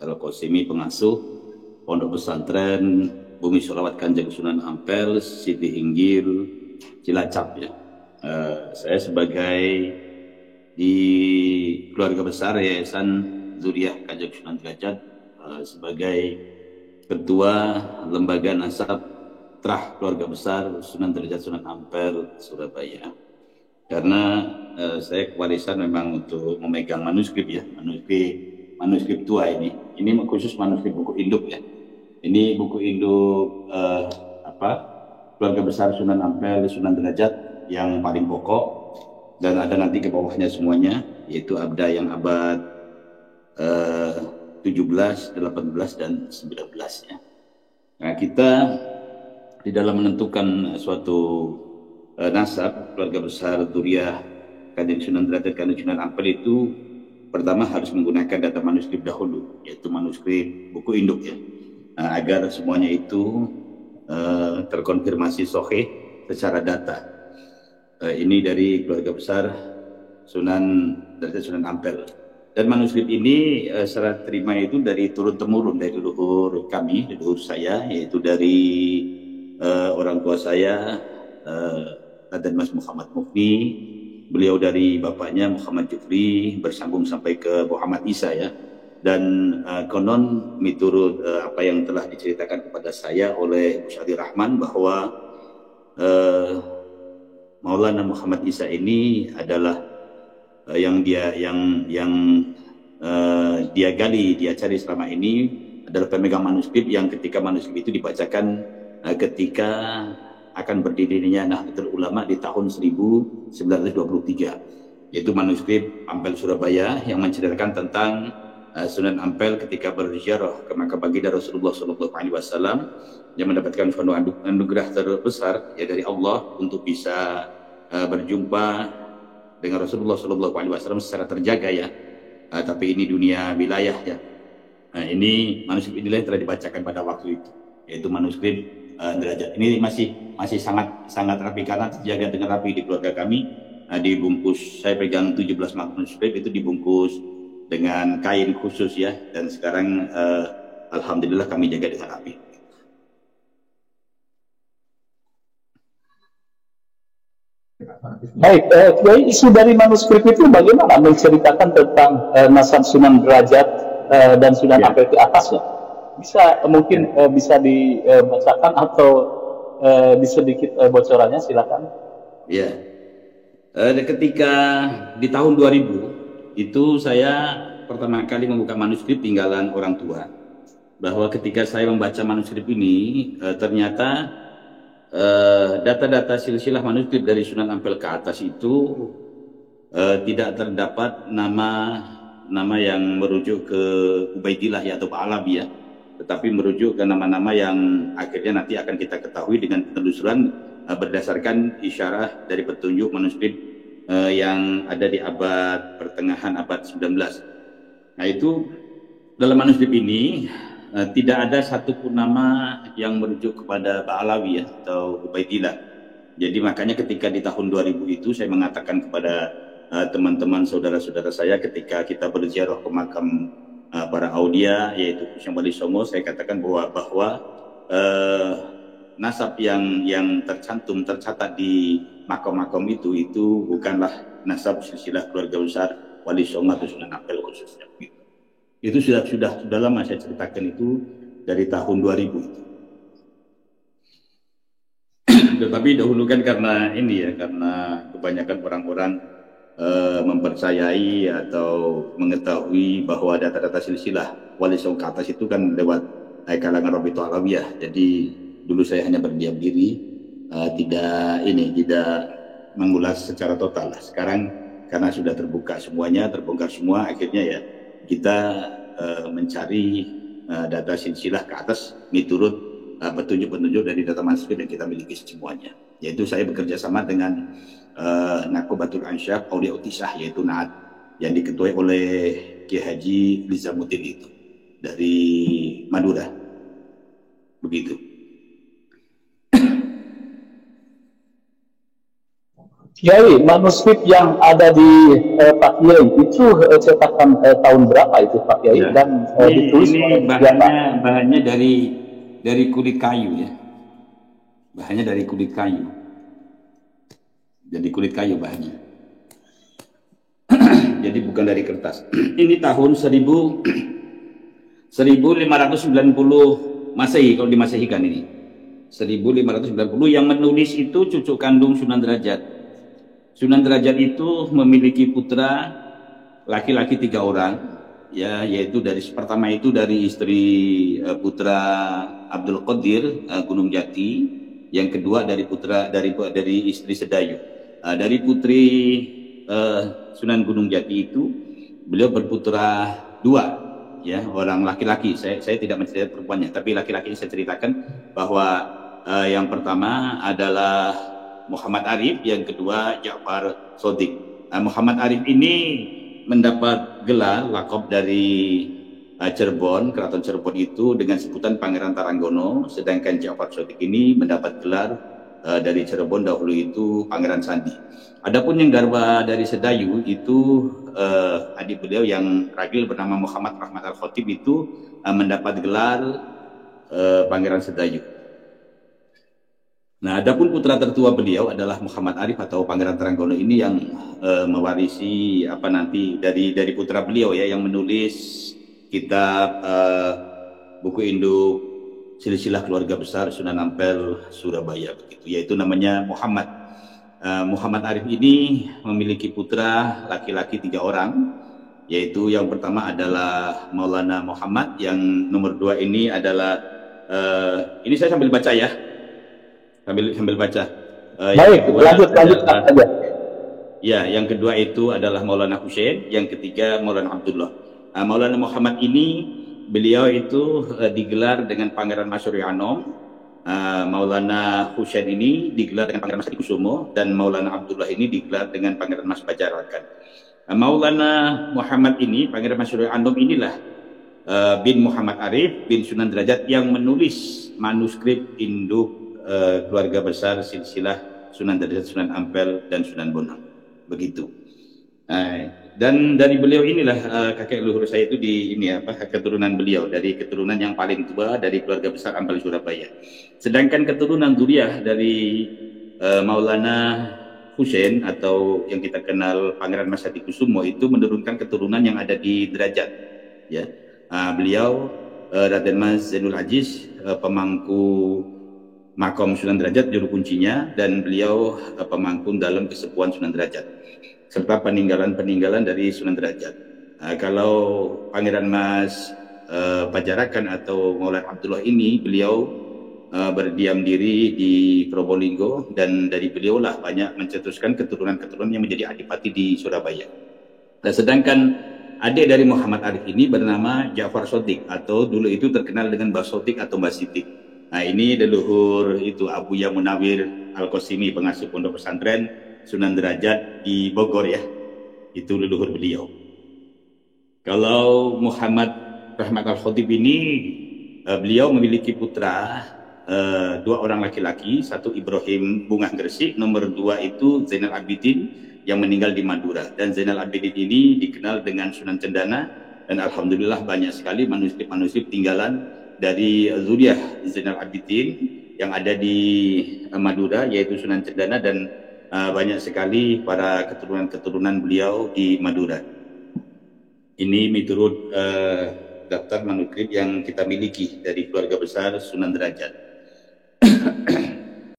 Al-Qasimi, pengasuh Pondok Pesantren Bumi Sholawat Kanjeng Sunan Ampel, Siti Hinggil, Cilacap ya. Saya sebagai di keluarga besar Yayasan Zuriah Kanjeng Sunan Derajat, sebagai Ketua Lembaga Nasab Trah Keluarga Besar Sunan Derajat Sunan Ampel Surabaya. Karena saya kewarisan memang untuk memegang manuskrip ya, manuskrip tua ini khusus manuskrip buku induk ya. Ini buku induk Keluarga Besar Sunan Ampel Sunan Derajat yang paling pokok, dan ada nanti ke bawahnya semuanya, yaitu abda yang abad 17, 18, dan 19 ya. Nah, kita di dalam menentukan suatu nasab keluarga besar Dzurriyyah Kanjeng Sunan Derajat Kanjeng Sunan Ampel itu pertama harus menggunakan data manuskrip dahulu, yaitu manuskrip buku induk ya, agar semuanya itu terkonfirmasi sahih secara data. Ini dari keluarga besar Sunan Derajat Sunan Ampel. Dan manuskrip ini serah terima itu dari turun temurun, dari leluhur kami, leluhur saya, yaitu dari orang tua saya, Raden Mas Muhammad Mufni, beliau dari bapaknya Muhammad Jufri, bersambung sampai ke Muhammad Isa ya. Dan konon miturut apa yang telah diceritakan kepada saya oleh Syadi Rahman, bahwa Maulana Muhammad Isa ini adalah yang dia gali, dia cari selama ini adalah pemegang manuskrip yang ketika manuskrip itu dibacakan ketika akan berdirinya Nahdlatul Ulama di tahun 1923, yaitu manuskrip Ampel Surabaya yang menceritakan tentang Sunan Ampel ketika berziarah ke makam baginda Rasulullah SAW, yang mendapatkan anugerah terbesar ya dari Allah untuk bisa berjumpa dengan Rasulullah SAW secara terjaga ya. Tapi ini dunia wilayah ya. Ini manuskrip inilah yang telah dibacakan pada waktu itu, yaitu manuskrip Derajat. Ini masih sangat rapi karena terjaga dengan rapi di keluarga kami. Dibungkus, saya pegang 17 manuskrip itu dibungkus dengan kain khusus ya, dan sekarang alhamdulillah kami jaga dengan rapi. Baik, Kiai, isu dari manuskrip itu bagaimana menceritakan tentang nasab Sunan Derajat dan Sunan Ampel ke atasnya? Bisa mungkin bisa dibacakan atau sedikit bocorannya, silakan. Ya, ketika di tahun 2000 itu saya pertama kali membuka manuskrip tinggalan orang tua, bahwa ketika saya membaca manuskrip ini ternyata data-data silsilah manuskrip dari Sunan Ampel ke atas itu tidak terdapat nama yang merujuk ke Ubaidillah ya, atau Pak Alawi ya, tetapi merujuk ke nama-nama yang akhirnya nanti akan kita ketahui dengan penelusuran berdasarkan isyarah dari petunjuk manuskrip yang ada di abad pertengahan abad 19. Nah, itu dalam manuskrip ini tidak ada satupun nama yang merujuk kepada Ba'alawi ya, atau Ubaidillah. Jadi makanya ketika di tahun 2000 itu saya mengatakan kepada teman-teman saudara-saudara saya ketika kita berziarah ke makam para aulia, yaitu Syekh Wali Songo, saya katakan bahwa nasab yang tercatat di makam-makam itu bukanlah nasab silsilah keluarga besar Wali Songo atau Sunan Ampel khususnya. Itu sudah lama saya ceritakan itu dari tahun 2000 itu. Tetapi dahulu kan karena ini ya, karena kebanyakan orang-orang mempercayai atau mengetahui bahwa data-data silsilah Wali Songo ke atas itu kan lewat kalangan Rabithah Alawiyah. Jadi dulu saya hanya berdiam diri, tidak mengulas secara total. Sekarang karena sudah terbuka semuanya, terbongkar semua, akhirnya ya kita mencari data silsilah ke atas miturut petunjuk-petunjuk dari data manuskrip yang kita miliki semuanya. Yaitu saya bekerja sama dengan Nakobatul Ansyab Aulia Utisah, yaitu Naat, yang diketuai oleh Kiai Haji Lizamuddin itu dari Madura. Begitu. Kiai, manuskrip yang ada di Pak Kiai itu cetakan tahun berapa itu Pak Kiai, Ya, dan ditulis ini oleh siapa? bahannya dari kulit kayu ya, bahannya dari kulit kayu, jadi kulit kayu bahannya. Jadi bukan dari kertas. Ini tahun 1590 Masehi kalau dimasehikan ini. 1590 yang menulis itu cucu kandung Sunan Derajat. Sunan Derajat itu memiliki putra laki-laki 3 orang, ya, yaitu dari pertama itu dari istri putra Abdul Qadir Gunung Jati, yang kedua dari putra dari istri Sedayu. Dari putri Sunan Gunung Jati itu beliau berputra 2, ya, orang laki-laki. Saya tidak menceritakan perempuannya, tapi laki-laki saya ceritakan bahwa yang pertama adalah Muhammad Arif, yang kedua Ja'far Shodiq. Muhammad Arif ini mendapat gelar lakop dari Cirebon, Keraton Cirebon itu dengan sebutan Pangeran Taranggono, sedangkan Ja'far Shodiq ini mendapat gelar dari Cirebon dahulu itu Pangeran Sandi. Adapun yang garba dari Sedayu itu adik beliau yang ragil bernama Muhammad Rahmat Al-Khatib itu mendapat gelar Pangeran Sedayu. Nah, adapun putra tertua beliau adalah Muhammad Arif atau Pangeran Taranggono ini yang mewarisi nanti dari putra beliau ya, yang menulis kitab buku induk silsilah keluarga besar Sunan Ampel Surabaya begitu, yaitu namanya Muhammad. Muhammad Arif ini memiliki putra laki-laki 3 orang, yaitu yang pertama adalah Maulana Muhammad, yang nomor 2 ini adalah ini saya sambil baca ya, sambil baca. Baik, lanjut aja. Ya, yang kedua itu adalah Maulana Hussein, yang ketiga Maulana Abdullah. Maulana Muhammad ini beliau itu digelar dengan Pangeran Masyuri Anom. Maulana Hussein ini digelar dengan Pangeran Mas Kusumo, dan Maulana Abdullah ini digelar dengan Pangeran Mas Bajarakan. Maulana Muhammad ini, Pangeran Masyuri Anom inilah bin Muhammad Arif bin Sunan Derajat yang menulis manuskrip induk keluarga besar silsilah Sunan Derajat, Sunan Ampel, dan Sunan Bonang. Begitu. Dan dari beliau inilah kakek leluhur saya itu keturunan beliau, dari keturunan yang paling tua dari keluarga besar Ampel Surabaya. Sedangkan keturunan Duriah dari Maulana Hussein atau yang kita kenal Pangeran Mas Kusumo itu menurunkan keturunan yang ada di Derajat. Ya, beliau Raden Mas Zainul Aziz, pemangku makom Sunan Derajat, juru kuncinya, dan beliau pemangku dalam kesepuhan Sunan Derajat, serta peninggalan dari Sunan Derajat. Kalau Pangeran Mas Pajarakan atau Maulana Abdullah ini, beliau berdiam diri di Probolinggo, dan dari beliau lah banyak mencetuskan keturunan-keturunan yang menjadi adipati di Surabaya. Nah, sedangkan adik dari Muhammad Arif ini bernama Ja'far Shodiq, atau dulu itu terkenal dengan Mbah Shodiq atau Mbah Sidik. Nah, ini leluhur itu Abu Ya Munawir Al-Qasimi, pengasuh pondok pesantren Sunan Derajat di Bogor ya. Itu leluhur beliau. Kalau Muhammad Rahmat Al-Khatib ini beliau memiliki putra 2 orang laki-laki, 1 Ibrahim Bungah Gresik, nomor 2 itu Zainal Abidin yang meninggal di Madura. Dan Zainal Abidin ini dikenal dengan Sunan Cendana, dan alhamdulillah banyak sekali manuskrip-manuskrip tinggalan dari zuriat Zainal Abidin yang ada di Madura, yaitu Sunan Cendana, dan banyak sekali para keturunan-keturunan beliau di Madura. Ini menurut daftar manuskrip yang kita miliki dari keluarga besar Sunan Derajat.